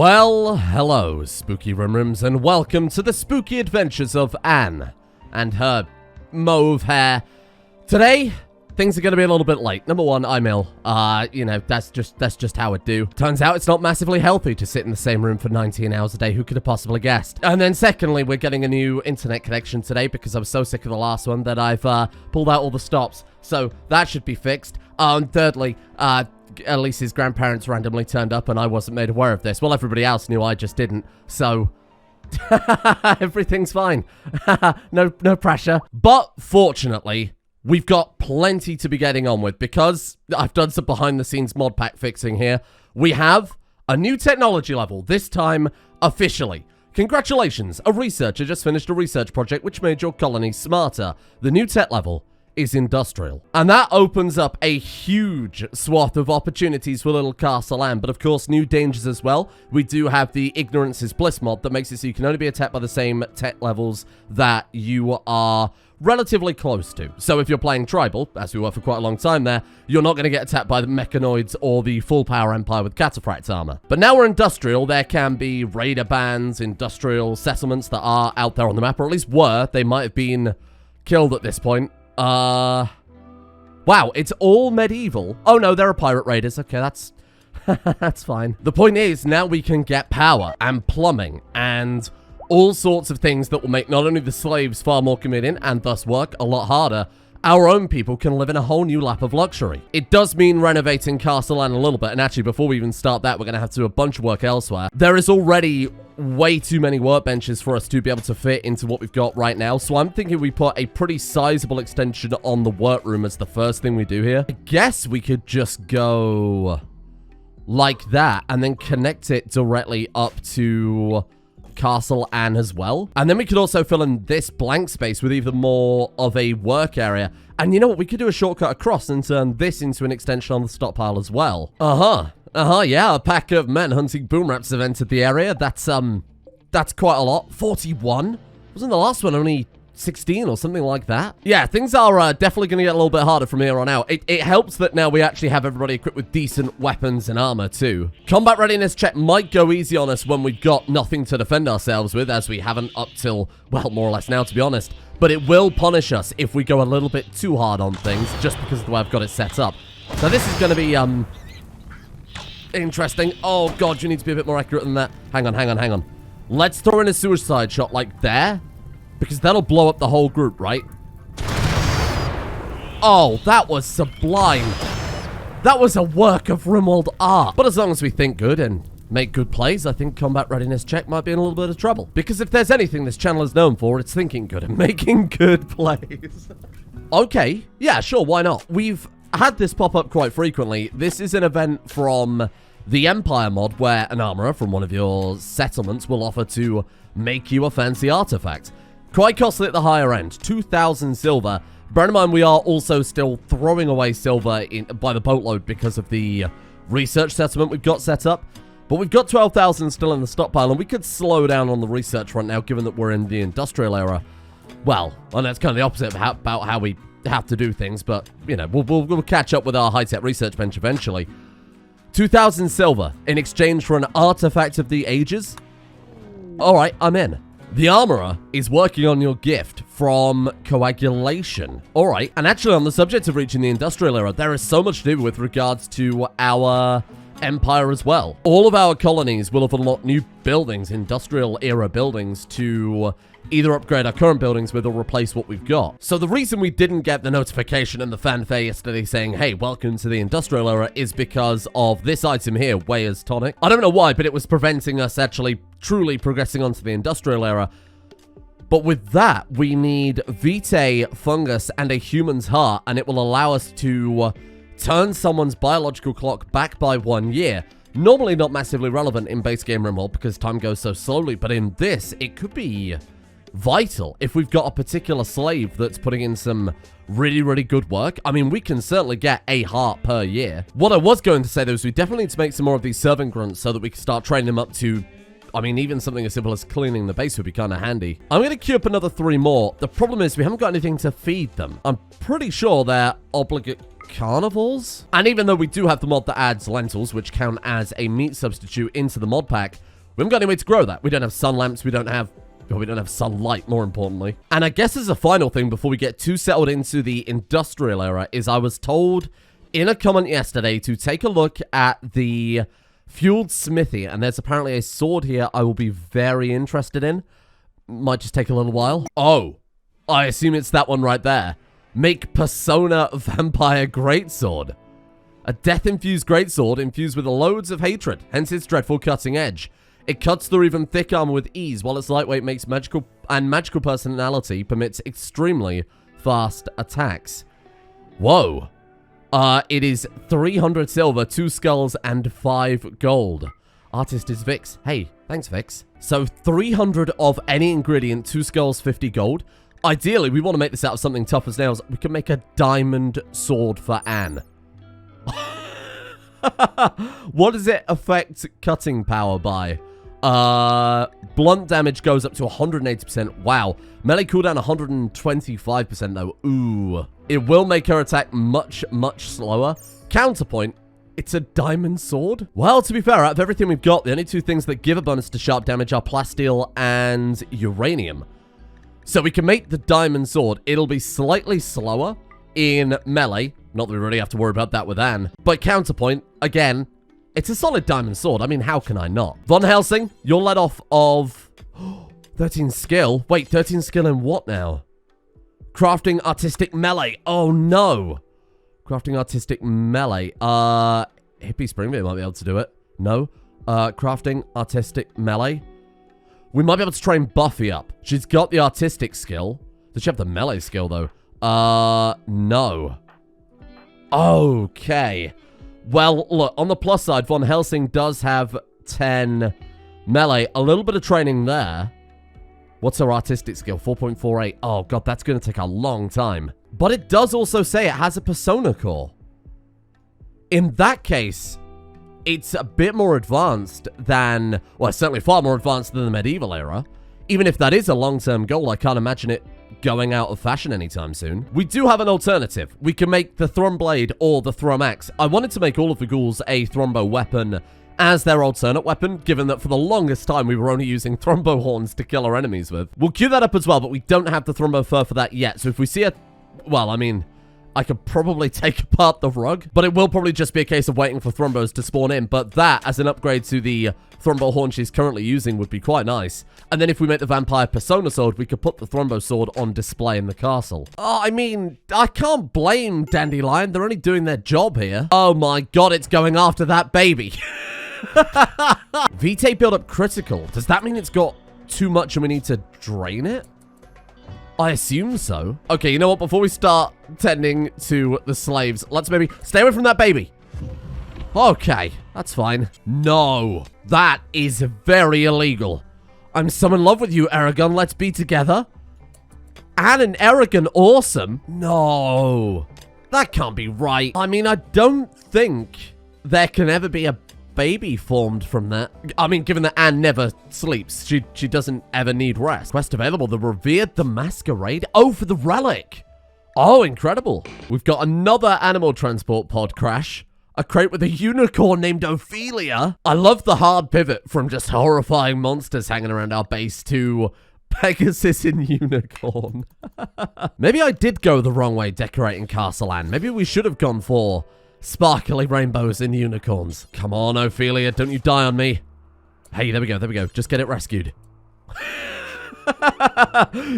Well, hello, spooky Rimrims, and welcome to the spooky adventures of Anne and her mauve hair. Today, things are going to be a little bit late. Number one, I'm ill. That's just how it do. Turns out it's not massively healthy to sit in the same room for 19 hours a day. Who could have possibly guessed? And then secondly, we're getting a new internet connection today because I was so sick of the last one that I've pulled out all the stops. So that should be fixed. Thirdly, Elise's grandparents randomly turned up and I wasn't made aware of this. Well, everybody else knew, I just didn't. So everything's fine. No pressure. But fortunately, we've got plenty to be getting on with because I've done some behind the scenes mod pack fixing here. We have a new technology level, this time officially. Congratulations, a researcher just finished a research project which made your colony smarter. The new tech level is industrial. And that opens up a huge swath of opportunities for little Castle Anne, but of course new dangers as well. We do have the Ignorance is Bliss mod that makes it so you can only be attacked by the same tech levels that you are relatively close to. So if you're playing Tribal, as we were for quite a long time there, you're not going to get attacked by the Mechanoids or the Full Power Empire with Cataphract armor. But now we're industrial, there can be raider bands, industrial settlements that are out there on the map, or at least were. They might have been killed at this point. Wow, it's all medieval. Oh no, there are pirate raiders. Okay, that's that's fine. The point is, now we can get power and plumbing and all sorts of things that will make not only the slaves far more convenient and thus work a lot harder, our own people can live in a whole new lap of luxury. It does mean renovating Castle Anne a little bit, and actually before we even start that, we're going to have to do a bunch of work elsewhere. There is already way too many workbenches for us to be able to fit into what we've got right now, so I'm thinking we put a pretty sizable extension on the workroom as the first thing we do here. I guess we could just go like that and then connect it directly up to Castle Anne as well. And then we could also fill in this blank space with even more of a work area. And you know what? We could do a shortcut across and turn this into an extension on the stockpile as well. Yeah, a pack of men hunting boom rats have entered the area. That's quite a lot. 41? Wasn't the last one only 16 or something like that? Yeah, things are definitely going to get a little bit harder from here on out. It helps that now we actually have everybody equipped with decent weapons and armor too. Combat readiness check might go easy on us when we've got nothing to defend ourselves with, as we haven't up till, well, more or less now, to be honest. But it will punish us if we go a little bit too hard on things, just because of the way I've got it set up. So this is going to be, interesting. Oh god, you need to be a bit more accurate than that. Hang on. Let's throw in a suicide shot like there, because that'll blow up the whole group, right? Oh, that was sublime. That was a work of Rimworld art. But as long as we think good and make good plays, I think combat readiness check might be in a little bit of trouble. Because if there's anything this channel is known for, it's thinking good and making good plays. Okay, yeah, sure, why not? We've had this pop up quite frequently. This is an event from the Empire mod where an armorer from one of your settlements will offer to make you a fancy artifact. Quite costly at the higher end, 2,000 silver. Bear in mind, we are also still throwing away silver by the boatload because of the research settlement we've got set up. But we've got 12,000 still in the stockpile, and we could slow down on the research front now, given that we're in the industrial era. Well, and that's kind of the opposite about how we have to do things, but, you know, we'll catch up with our high-tech research bench eventually. 2,000 silver in exchange for an artifact of the ages? Alright, I'm in. The armorer is working on your gift from coagulation. Alright, and actually on the subject of reaching the industrial era, there is so much to do with regards to our empire as well. All of our colonies will have unlocked new buildings, industrial era buildings, to either upgrade our current buildings with or replace what we've got. So the reason we didn't get the notification and the fanfare yesterday saying, hey, welcome to the industrial era, is because of this item here, Weir's Tonic. I don't know why, but it was preventing us actually truly progressing onto the industrial era. But with that, we need Vitae, Fungus, and a human's heart, and it will allow us to turn someone's biological clock back by 1 year. Normally not massively relevant in base game Rimworld because time goes so slowly, but in this, it could be vital if we've got a particular slave that's putting in some really good work. I mean, we can certainly get a heart per year. What I was going to say, though, is we definitely need to make some more of these servant grunts so that we can start training them up to, I mean, even something as simple as cleaning the base would be kind of handy. I'm going to queue up another 3 more. The problem is we haven't got anything to feed them. I'm pretty sure they're carnivores. And even though we do have the mod that adds lentils, which count as a meat substitute into the mod pack, we haven't got any way to grow that. We don't have sun lamps. We don't have sunlight, more importantly. And I guess as a final thing, before we get too settled into the industrial era, is I was told in a comment yesterday to take a look at the fueled smithy. And there's apparently a sword here I will be very interested in. Might just take a little while. Oh, I assume it's that one right there. Make Persona Vampire Greatsword. A death-infused greatsword infused with loads of hatred, hence its dreadful cutting edge. It cuts through even thick armor with ease, while its lightweight makes magical personality permits extremely fast attacks. Whoa. It is 300 silver, 2 skulls, and 5 gold. Artist is Vix. Hey, thanks, Vix. So 300 of any ingredient, 2 skulls, 50 gold. Ideally, we want to make this out of something tough as nails. We can make a diamond sword for Anne. What does it affect cutting power by? Blunt damage goes up to 180%. Wow. Melee cooldown 125% though. Ooh. It will make her attack much, much slower. Counterpoint, it's a diamond sword? Well, to be fair, out of everything we've got, the only 2 things that give a bonus to sharp damage are plasteel and uranium. So we can make the diamond sword. It'll be slightly slower in melee. Not that we really have to worry about that with Anne. But counterpoint, again, it's a solid diamond sword. I mean, how can I not? Von Helsing, you're let off of 13 skill. Wait, 13 skill in what now? Crafting artistic melee. Oh, no. Crafting artistic melee. Hippie Springbeard might be able to do it. No. Crafting artistic melee. We might be able to train Buffy up. She's got the artistic skill. Does she have the melee skill, though? No. Okay. Well, look, on the plus side, Von Helsing does have 10 melee. A little bit of training there. What's her artistic skill? 4.48. Oh, God, that's going to take a long time. But it does also say it has a persona core. In that case, it's a bit more advanced than... Well, certainly far more advanced than the medieval era. Even if that is a long-term goal, I can't imagine it going out of fashion anytime soon. We do have an alternative. We can make the Thrum Blade or the Thrum Axe. I wanted to make all of the ghouls a Thrombo weapon as their alternate weapon, given that for the longest time we were only using Thrombo horns to kill our enemies with. We'll queue that up as well, but we don't have the Thrombo fur for that yet. So if we see a... Well, I mean, I could probably take apart the rug, but it will probably just be a case of waiting for Thrombos to spawn in. But that, as an upgrade to the Thrombo horn she's currently using, would be quite nice. And then if we make the Vampire Persona sword, we could put the Thrombo sword on display in the castle. Oh, I mean, I can't blame Dandelion. They're only doing their job here. Oh my God, it's going after that baby. Vitae build up critical. Does that mean it's got too much and we need to drain it? I assume so. Okay, you know what? Before we start tending to the slaves, let's maybe stay away from that baby. Okay, that's fine. No, that is very illegal. I'm so in love with you, Aragon. Let's be together. Anne and Aragon, awesome. No, that can't be right. I mean, I don't think there can ever be a baby formed from that. I mean, given that Anne never sleeps, she doesn't ever need rest. Quest available, the Revered the Masquerade. Oh, for the Relic. Oh, incredible. We've got another animal transport pod crash. A crate with a unicorn named Ophelia. I love the hard pivot from just horrifying monsters hanging around our base to Pegasus and unicorn. Maybe I did go the wrong way decorating Castle Anne. Maybe we should have gone for sparkly rainbows and unicorns. Come on, Ophelia, don't you die on me. Hey, there we go, there we go. Just get it rescued.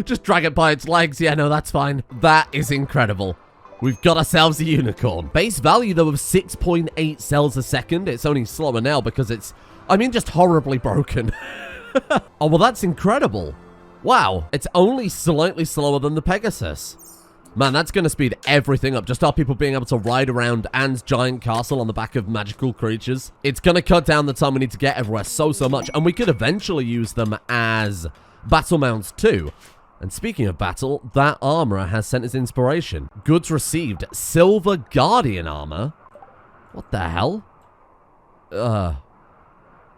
Just drag it by its legs. Yeah, no, that's fine. That is incredible. We've got ourselves a unicorn. Base value, though, of 6.8 cells a second. It's only slower now because it's, I mean, just horribly broken. Oh, well, that's incredible. Wow. It's only slightly slower than the Pegasus. Man, that's going to speed everything up. Just our people being able to ride around Anne's giant castle on the back of magical creatures. It's going to cut down the time we need to get everywhere so much. And we could eventually use them as battle mounts, too. And speaking of battle, that armorer has sent us inspiration. Goods received. Silver Guardian armor? What the hell? Yeah,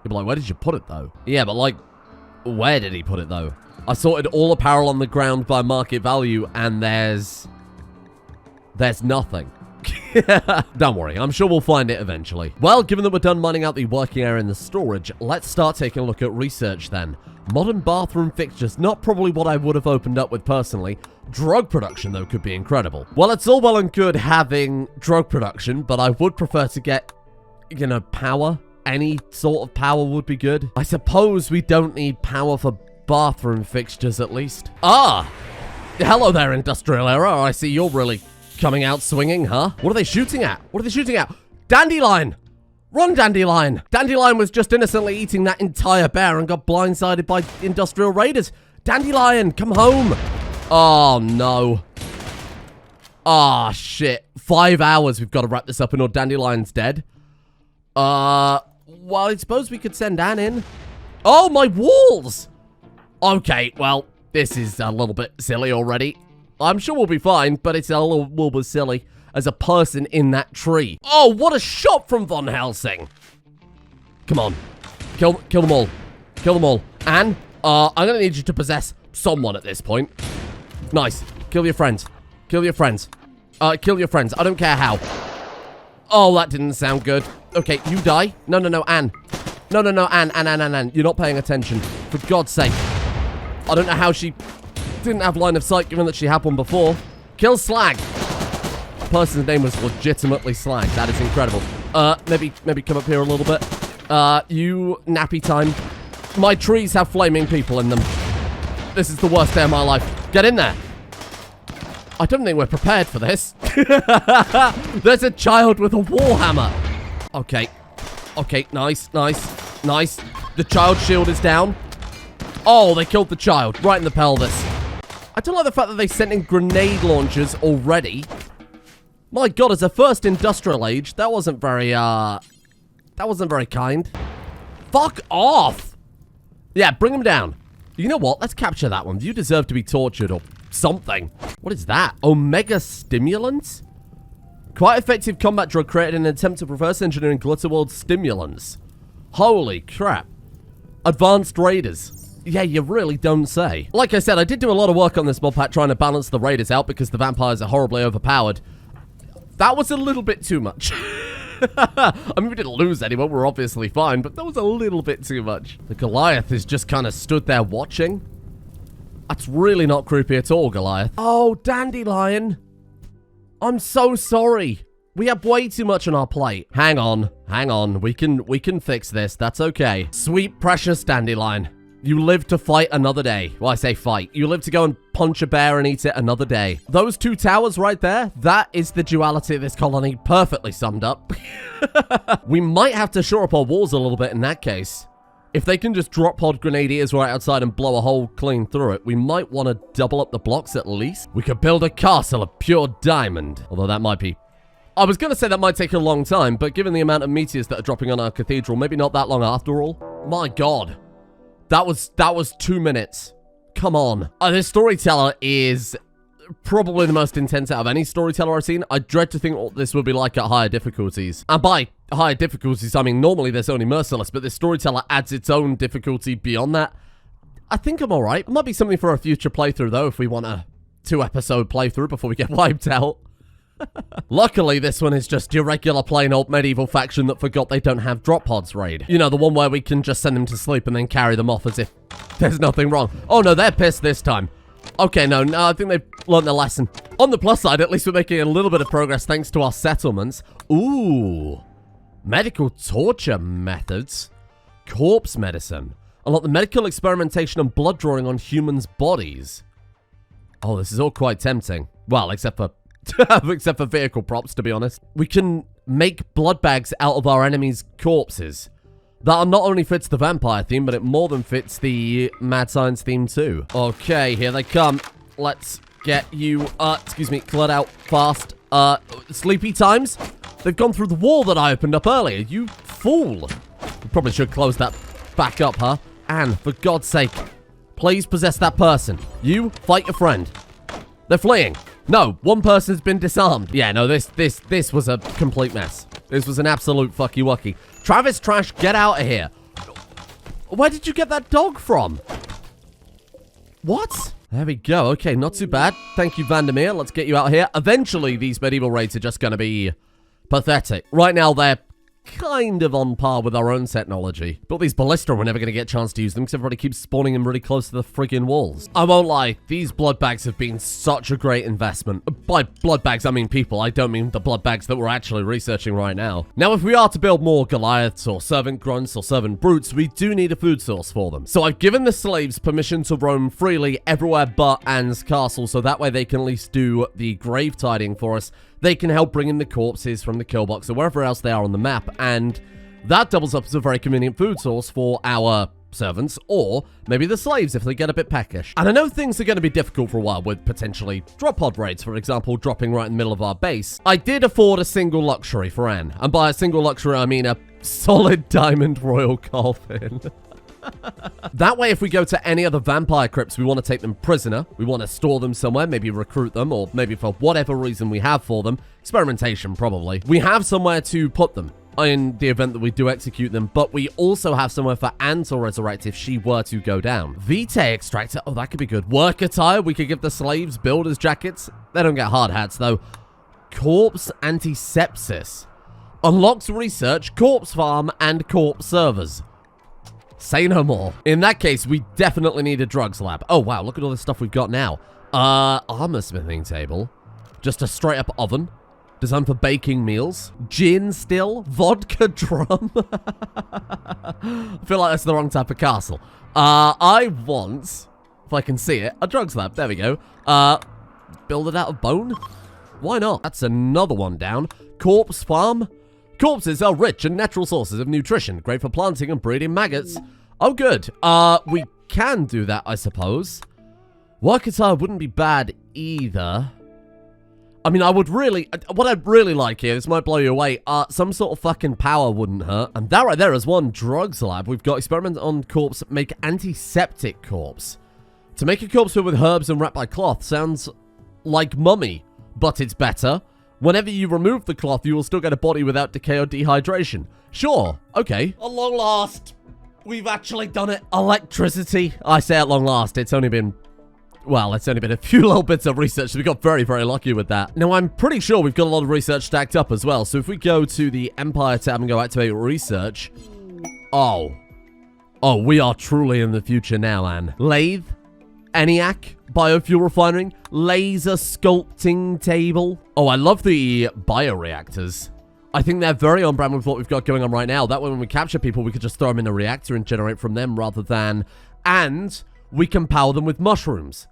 but like, where did you put it, though? Yeah, but like, where did he put it, though? I sorted all apparel on the ground by market value, and there's nothing. Don't worry, I'm sure we'll find it eventually. Well, given that we're done mining out the working area in the storage, let's start taking a look at research then. Modern bathroom fixtures, not probably what I would have opened up with personally. Drug production, though, could be incredible. Well, it's all well and good having drug production, but I would prefer to get, you know, power. Any sort of power would be good. I suppose we don't need power for bathroom fixtures, at least. Ah! Hello there, Industrial Era. I see you're really coming out swinging, huh? What are they shooting at? What are they shooting at? Dandelion! Run, Dandelion! Dandelion was just innocently eating that entire bear and got blindsided by industrial raiders. Dandelion, come home! Oh, no. Ah, shit. 5 hours we've got to wrap this up and Dandelion's dead. Well, I suppose we could send Anne in. Oh, my walls! Okay, well, this is a little bit silly already. I'm sure we'll be fine, but it's a little bit silly as a person in that tree. Oh, what a shot from Von Helsing. Come on. Kill them all. Kill them all. Anne, I'm going to need you to possess someone at this point. Nice. Kill your friends. Kill your friends. Kill your friends. I don't care how. Oh, that didn't sound good. Okay, you die. No, Anne. No, Anne. You're not paying attention. For God's sake. I don't know how she didn't have line of sight given that she had one before. Kill Slag. The person's name was legitimately Slag. That is incredible. Maybe come up here a little bit. You nappy time. My trees have flaming people in them. This is the worst day of my life. Get in there. I don't think we're prepared for this. There's a child with a warhammer. Okay. Okay, nice. The child shield is down. Oh, they killed the child right in the pelvis. I don't like the fact that they sent in grenade launchers already. My God, as a first industrial age, that wasn't very kind. Fuck off. Yeah, bring him down. You know what? Let's capture that one. You deserve to be tortured or something. What is that? Omega stimulants? Quite effective combat drug created in an attempt to reverse engineering Glitterworld stimulants. Holy crap. Advanced raiders. Yeah, you really don't say. Like I said, I did do a lot of work on this mod pack trying to balance the raiders out because the vampires are horribly overpowered. That was a little bit too much. I mean, we didn't lose anyone. We're obviously fine, but that was a little bit too much. The Goliath is just kind of stood there watching. That's really not creepy at all, Goliath. Oh, Dandelion. I'm so sorry. We have way too much on our plate. Hang on. We can fix this. That's okay. Sweet, precious Dandelion. You live to fight another day. Well, I say fight. You live to go and punch a bear and eat it another day. Those two towers right there, that is the duality of this colony perfectly summed up. We might have to shore up our walls a little bit in that case. If they can just drop pod grenadiers right outside and blow a hole clean through it, we might want to double up the blocks at least. We could build a castle of pure diamond. Although that might be... I was going to say that might take a long time, but given the amount of meteors that are dropping on our cathedral, maybe not that long after all. My God. That was 2 minutes. Come on. This Storyteller is probably the most intense out of any Storyteller I've seen. I dread to think what this would be like at higher difficulties. And by higher difficulties, I mean normally there's only Merciless, but this Storyteller adds its own difficulty beyond that. I think I'm alright. Might be something for a future playthrough though, if we want a 2-episode playthrough before we get wiped out. Luckily, this one is just your regular plain old medieval faction that forgot they don't have drop pods raid. You know, the one where we can just send them to sleep and then carry them off as if there's nothing wrong. Oh no, they're pissed this time. Okay, no, I think they've learned their lesson. On the plus side, at least we're making a little bit of progress thanks to our settlements. Ooh. Medical torture methods. Corpse medicine. Unlock the medical experimentation and blood drawing on humans' bodies. Oh, this is all quite tempting. Well, except for vehicle props, to be honest. We can make blood bags out of our enemies' corpses. That not only fits the vampire theme, but it more than fits the mad science theme too. Okay, here they come. Let's get you, cleared out fast. Sleepy times? They've gone through the wall that I opened up earlier, you fool. We probably should close that back up, huh? Anne, for God's sake, please possess that person. You, fight your friend. They're fleeing. No, one person's been disarmed. Yeah, no, this was a complete mess. This was an absolute fucky-wucky. Travis Trash, get out of here. Where did you get that dog from? What? There we go. Okay, not too bad. Thank you, Vandermeer. Let's get you out here. Eventually, these medieval raids are just going to be pathetic. Right now, they're kind of on par with our own technology. But these ballista, we're never going to get a chance to use them because everybody keeps spawning them really close to the friggin' walls. I won't lie, these blood bags have been such a great investment. By blood bags, I mean people. I don't mean the blood bags that we're actually researching right now. Now, if we are to build more Goliaths or servant grunts or servant brutes, we do need a food source for them. So I've given the slaves permission to roam freely everywhere but Anne's castle, so that way they can at least do the grave tidying for us. They can help bring in the corpses from the kill box or wherever else they are on the map, and that doubles up as a very convenient food source for our servants, or maybe the slaves if they get a bit peckish. And I know things are going to be difficult for a while with potentially drop pod raids, for example, dropping right in the middle of our base. I did afford a single luxury for Anne, and by a single luxury I mean a solid diamond royal coffin. That way, if we go to any other vampire crypts, we want to take them prisoner, we want to store them somewhere, maybe recruit them, or maybe for whatever reason we have for them, experimentation probably, we have somewhere to put them in the event that we do execute them, but we also have somewhere for Anne to resurrect if she were to go down. Vitae extractor, oh, that could be good. Work attire, we could give the slaves builders jackets. They don't get hard hats, though. Corpse antisepsis. Unlocks research, corpse farm, and corpse servers. Say no more. In that case, we definitely need a drugs lab. Oh, wow, look at all the stuff we've got now. Armor smithing table. Just a straight-up oven. Designed for baking meals. Gin still. Vodka drum. I feel like that's the wrong type of castle. I want, if I can see it, a drugs lab. There we go. Build it out of bone? Why not? That's another one down. Corpse farm. Corpses are rich in natural sources of nutrition, great for planting and breeding maggots. Oh, good. We can do that, I suppose. Work attire wouldn't be bad either. I mean, I would really... What I'd really like here, this might blow you away, some sort of fucking power wouldn't hurt. And that right there is one drugs lab. We've got experiment on corpse, make antiseptic corpse. To make a corpse filled with herbs and wrapped by cloth sounds like mummy, but it's better. Whenever you remove the cloth, you will still get a body without decay or dehydration. Sure, okay. At long last, we've actually done it. Electricity. I say at long last, it's only been... Well, it's only been a few little bits of research, so we got very, very lucky with that. Now, I'm pretty sure we've got a lot of research stacked up as well, so if we go to the Empire tab and go activate research... Oh, we are truly in the future now, Anne. Lathe, ENIAC, biofuel refinery, laser sculpting table. Oh, I love the bioreactors. I think they're very on brand with what we've got going on right now. That way, when we capture people, we could just throw them in a reactor and generate from them rather than... And we can power them with mushrooms.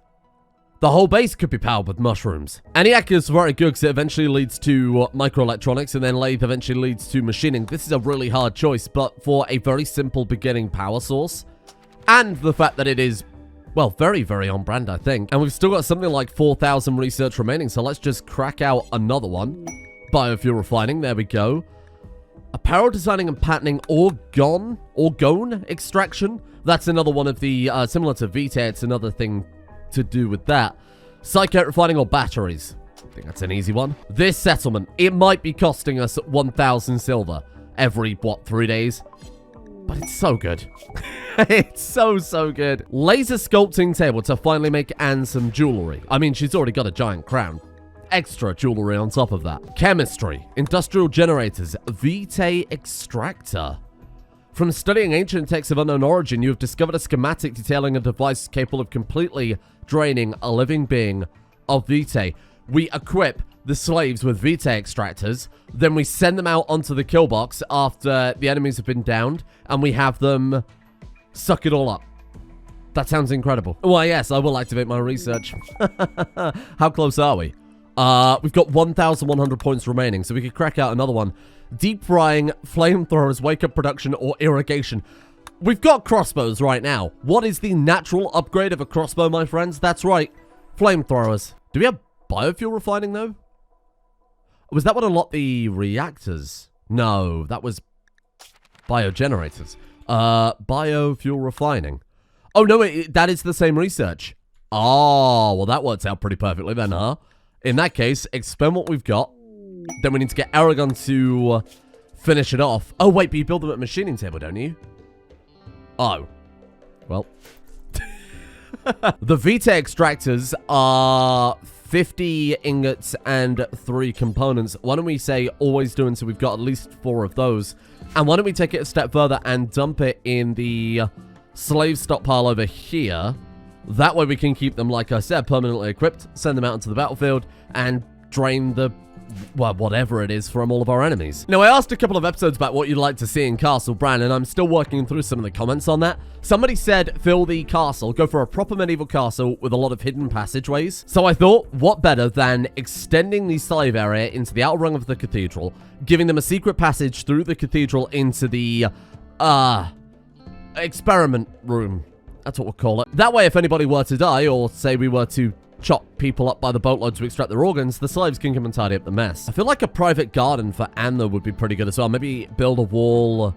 The whole base could be powered with mushrooms. ENIAC is very good because it eventually leads to microelectronics, and then Lathe eventually leads to machining. This is a really hard choice, but for a very simple beginning power source, and the fact that it is... Well, very, very on brand, I think. And we've still got something like 4,000 research remaining, so let's just crack out another one. Biofuel refining, there we go. Apparel designing and patterning, orgone extraction. That's another one of the, similar to Vitae, it's another thing to do with that. Psychate refining or batteries. I think that's an easy one. This settlement, it might be costing us 1,000 silver every, 3 days? But it's so good. It's so good. Laser sculpting table to finally make Anne some jewelry. I mean, she's already got a giant crown. Extra jewelry on top of that. Chemistry. Industrial generators. Vitae extractor. From studying ancient texts of unknown origin, you have discovered a schematic detailing a device capable of completely draining a living being of Vitae. We equip the slaves with Vitae extractors, then we send them out onto the kill box after the enemies have been downed, and we have them suck it all up. That sounds incredible. Well, yes, I will activate my research. How close are we? We've got 1,100 points remaining, so we could crack out another one. Deep frying, flamethrowers, wake-up production, or irrigation. We've got crossbows right now. What is the natural upgrade of a crossbow, my friends? That's right, flamethrowers. Do we have biofuel refining, though? Was that what unlocked the reactors? No, that was biogenerators. Biofuel refining. Oh, no, that is the same research. Oh, well, that works out pretty perfectly then, huh? In that case, expend what we've got. Then we need to get Aragon to finish it off. Oh, wait, but you build them at a machining table, don't you? Oh. Well. The Vitae extractors are 50 ingots and 3 components. Why don't we say always do until we've got at least 4 of those? And why don't we take it a step further and dump it in the slave stockpile over here? That way we can keep them, like I said, permanently equipped, send them out into the battlefield, and drain the, well, whatever it is from all of our enemies. Now, I asked a couple of episodes about what you'd like to see in Castle Bran, and I'm still working through some of the comments on that. Somebody said, fill the castle, go for a proper medieval castle with a lot of hidden passageways. So I thought, what better than extending the slave area into the outer rung of the cathedral, giving them a secret passage through the cathedral into the, experiment room. That's what we'll call it. That way, if anybody were to die, or say we were to chop people up by the boatload to extract their organs, the slaves can come and tidy up the mess. I feel like a private garden for Anne, though, would be pretty good as well. Maybe build a wall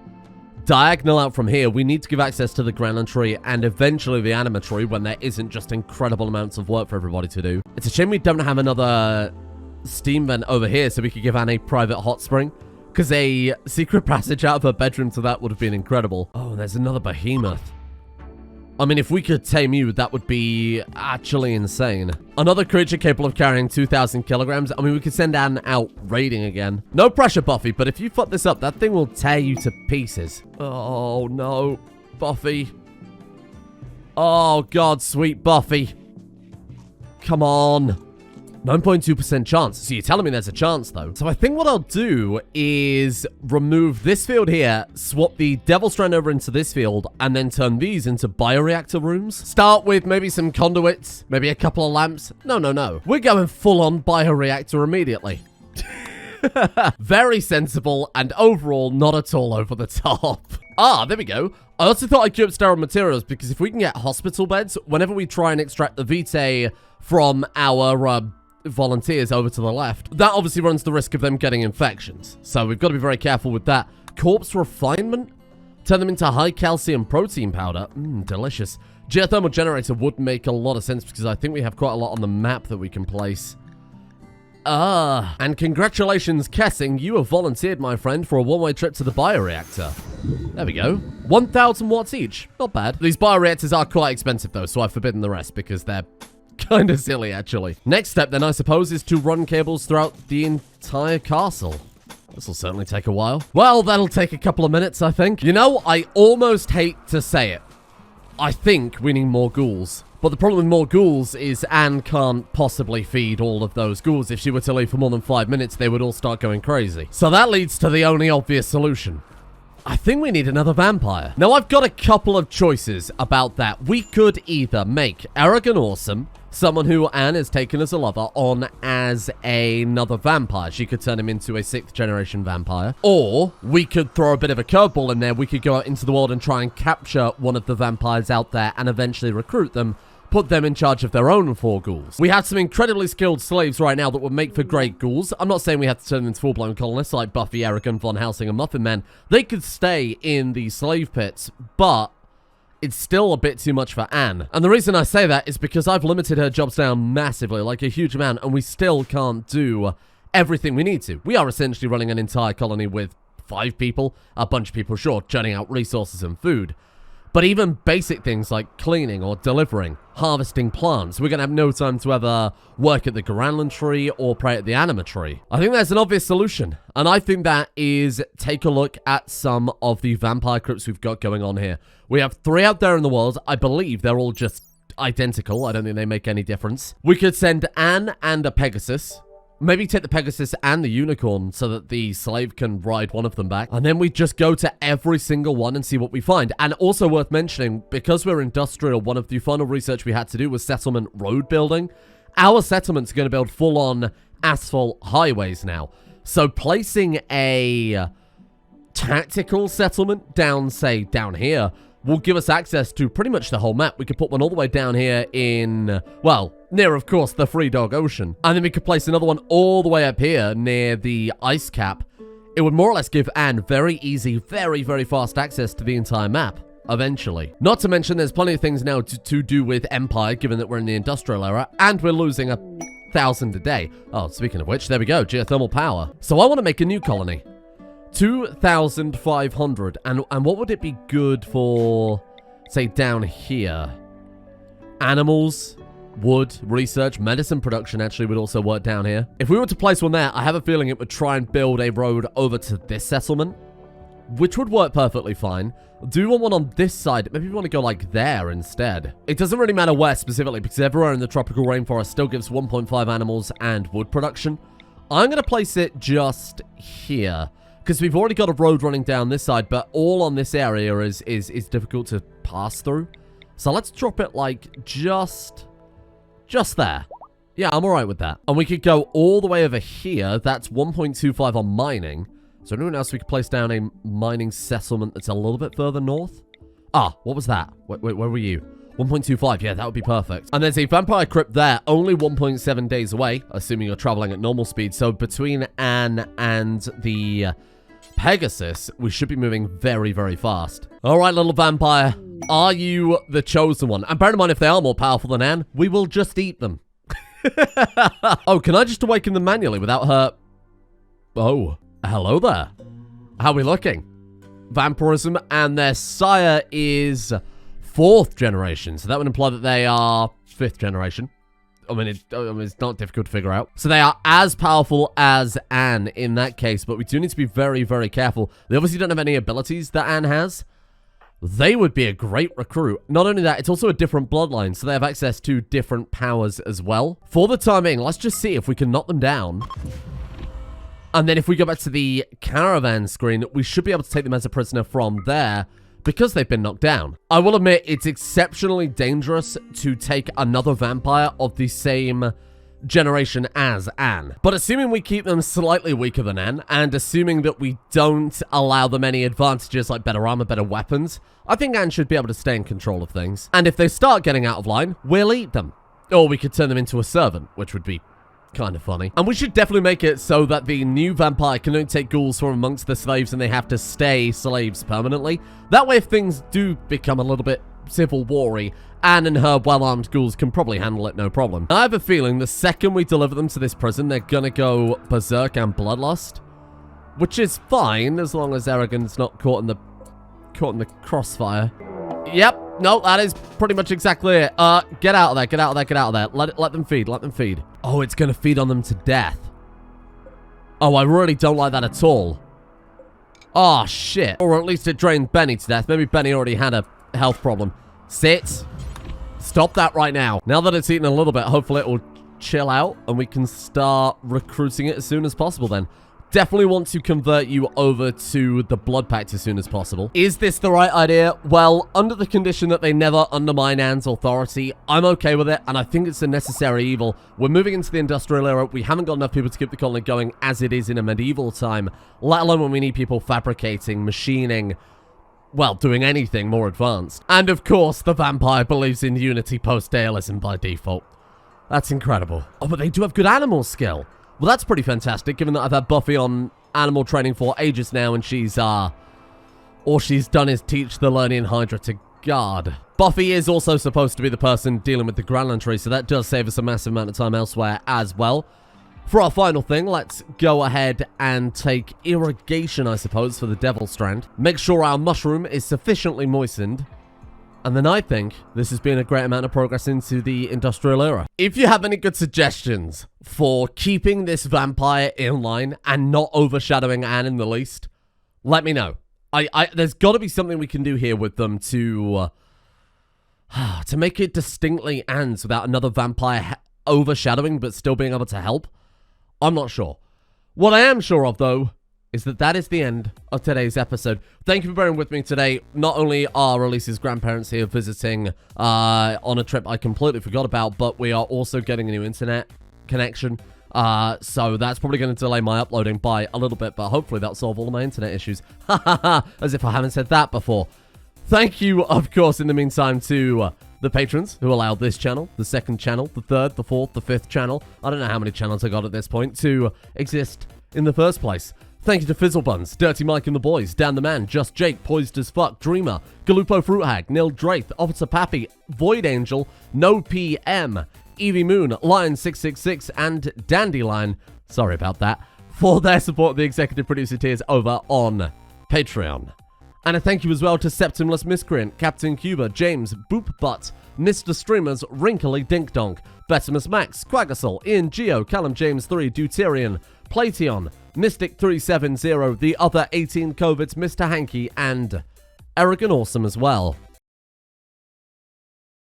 diagonal out from here. We need to give access to the granite tree and eventually the anima tree when there isn't just incredible amounts of work for everybody to do. It's a shame we don't have another steam vent over here so we could give Anne a private hot spring, because a secret passage out of her bedroom to that would have been incredible. Oh, and there's another behemoth. I mean, if we could tame you, that would be actually insane. Another creature capable of carrying 2,000 kilograms. I mean, we could send Anne out raiding again. No pressure, Buffy, but if you fuck this up, that thing will tear you to pieces. Oh, no. Buffy. Oh, God, sweet Buffy. Come on. 9.2% chance. So you're telling me there's a chance, though. So I think what I'll do is remove this field here, swap the Devil Strand over into this field, and then turn these into bioreactor rooms. Start with maybe some conduits, maybe a couple of lamps. No, no, no. We're going full-on bioreactor immediately. Very sensible, and overall, not at all over the top. Ah, there we go. I also thought I'd queue up sterile materials, because if we can get hospital beds, whenever we try and extract the Vitae from our volunteers over to the left, that obviously runs the risk of them getting infections. So we've got to be very careful with that. Corpse refinement? Turn them into high calcium protein powder. Delicious. Geothermal generator would make a lot of sense because I think we have quite a lot on the map that we can place. And congratulations, Kessing. You have volunteered, my friend, for a one-way trip to the bioreactor. There we go. 1,000 watts each. Not bad. These bioreactors are quite expensive, though, so I've forbidden the rest because they're kind of silly, actually. Next step, then, I suppose, is to run cables throughout the entire castle. This will certainly take a while. Well, that'll take a couple of minutes, I think. You know, I almost hate to say it. I think we need more ghouls. But the problem with more ghouls is Anne can't possibly feed all of those ghouls. If she were to leave for more than 5 minutes, they would all start going crazy. So that leads to the only obvious solution. I think we need another vampire. Now, I've got a couple of choices about that. We could either make Arrogant Awesome, someone who Anne has taken as a lover, on as another vampire. She could turn him into a 6th generation vampire. Or we could throw a bit of a curveball in there. We could go out into the world and try and capture one of the vampires out there and eventually recruit them, put them in charge of their own 4 ghouls. We have some incredibly skilled slaves right now that would make for great ghouls. I'm not saying we have to turn them into full-blown colonists like Buffy, Arrogant, Von Helsing, and Muffin Man. They could stay in the slave pits, but it's still a bit too much for Anne. And the reason I say that is because I've limited her jobs down massively, like a huge amount, and we still can't do everything we need to. We are essentially running an entire colony with 5 people, a bunch of people short, churning out resources and food. But even basic things like cleaning or delivering, harvesting plants, we're going to have no time to ever work at the Granland tree or pray at the anima tree. I think there's an obvious solution, and I think that is take a look at some of the vampire crypts we've got going on here. We have 3 out there in the world. I believe they're all just identical. I don't think they make any difference. We could send Anne and a Pegasus. Maybe take the Pegasus and the Unicorn so that the slave can ride one of them back. And then we just go to every single one and see what we find. And also worth mentioning, because we're industrial, one of the final research we had to do was settlement road building. Our settlement's going to build full-on asphalt highways now. So placing a tactical settlement down, say, down here will give us access to pretty much the whole map. We could put one all the way down here in, well, near, of course, the Free Dog Ocean. And then we could place another one all the way up here near the ice cap. It would more or less give Anne very easy, very, very fast access to the entire map, eventually. Not to mention, there's plenty of things now to do with Empire, given that we're in the industrial era, and we're losing 1,000 a day. Oh, speaking of which, there we go, geothermal power. So I want to make a new colony. 2,500. And what would it be good for, say, down here? animals, wood, research, medicine production actually would also work down here. If we were to place one there, I have a feeling it would try and build a road over to this settlement, which would work perfectly fine. Do we want one on this side? Maybe we want to go like there instead. It doesn't really matter where specifically, because everywhere in the tropical rainforest still gives 1.5 animals and wood production. I'm going to place it just here, because we've already got a road running down this side, but all on this area is difficult to pass through. So let's drop it like just there. Yeah, I'm alright with that. And we could go all the way over here. That's 1.25 on mining. So anyone else we could place down a mining settlement that's a little bit further north? Ah, what was that? Wait, where were you? 1.25, yeah, that would be perfect. And there's a vampire crypt there, only 1.7 days away, assuming you're traveling at normal speed. So between Anne and the Pegasus, we should be moving very, very fast. All right, little vampire, are you the chosen one? And bear in mind, if they are more powerful than Anne, we will just eat them. Oh, can I just awaken them manually without her? Oh, hello there. How are we looking? Vampirism, and their sire is 4th generation, so that would imply that they are 5th generation. I mean, it's not difficult to figure out. So they are as powerful as Anne in that case, but we do need to be very, very careful. They obviously don't have any abilities that Anne has. They would be a great recruit. Not only that, it's also a different bloodline, so they have access to different powers as well. For the time being, let's just see if we can knock them down. And then if we go back to the caravan screen, we should be able to take them as a prisoner from there because they've been knocked down. I will admit, it's exceptionally dangerous to take another vampire of the same generation as Anne. But assuming we keep them slightly weaker than Anne, and assuming that we don't allow them any advantages like better armor, better weapons, I think Anne should be able to stay in control of things. And if they start getting out of line, we'll eat them. Or we could turn them into a servant, which would be kind of funny. And we should definitely make it so that the new vampire can only take ghouls from amongst the slaves and they have to stay slaves permanently. That way, if things do become a little bit civil war-y, Anne and her well-armed ghouls can probably handle it no problem. I have a feeling the second we deliver them to this prison, they're gonna go berserk and bloodlust, which is fine as long as Arrogant's not caught in the crossfire. Yep. No, that is pretty much exactly it. Get out of there, get out of there, get out of there. Let them feed, let them feed. Oh, it's gonna feed on them to death. Oh, I really don't like that at all. Oh, shit. Or at least it drained Benny to death. Maybe Benny already had a health problem. Sit. Stop that right now. Now that it's eaten a little bit, hopefully it will chill out and we can start recruiting it as soon as possible then. Definitely want to convert you over to the Blood Pact as soon as possible. Is this the right idea? Well, under the condition that they never undermine Anne's authority, I'm okay with it, and I think it's a necessary evil. We're moving into the industrial era. We haven't got enough people to keep the colony going as it is in a medieval time, let alone when we need people fabricating, machining, well, doing anything more advanced. And of course, the vampire believes in unity post-dealism by default. That's incredible. Oh, but they do have good animal skill. Well, that's pretty fantastic, given that I've had Buffy on animal training for ages now, and she's, all she's done is teach the Lernian Hydra to guard. Buffy is also supposed to be the person dealing with the Granland tree, so that does save us a massive amount of time elsewhere as well. For our final thing, let's go ahead and take irrigation, I suppose, for the Devil Strand. Make sure our mushroom is sufficiently moistened. And then I think this has been a great amount of progress into the industrial era. If you have any good suggestions for keeping this vampire in line and not overshadowing Anne in the least, let me know. There's got to be something we can do here with them to make it distinctly Anne's without another vampire overshadowing but still being able to help. I'm not sure. What I am sure of, though, is that is the end of today's episode. Thank you for bearing with me today. Not only are Release's grandparents here visiting on a trip I completely forgot about, but we are also getting a new internet connection. So that's probably going to delay my uploading by a little bit, but hopefully that'll solve all of my internet issues. As if I haven't said that before. Thank you, of course, in the meantime, to the patrons who allowed this channel, the second channel, the third, the fourth, the fifth channel. I don't know how many channels I got at this point to exist in the first place. Thank you to Fizzlebuns, Dirty Mike and the Boys, Dan the Man, Just Jake, Poised as Fuck, Dreamer, Galupo Fruit Hag, Nil Draith, Officer Pappy, Void Angel, No PM, Evie Moon, Lion666, and Dandelion, sorry about that, for their support of the executive producer tiers over on Patreon. And a thank you as well to Septimless Miscreant, Captain Cuba, James, Boop Butt, Mr. Streamers, Wrinkly Dink Donk, Betimus Max, Quagasol, Ian Geo, Callum James 3, Deuterion, Plateon, Mystic 370, the other 18 Covets, Mr. Hanky, and Eric and Awesome as well.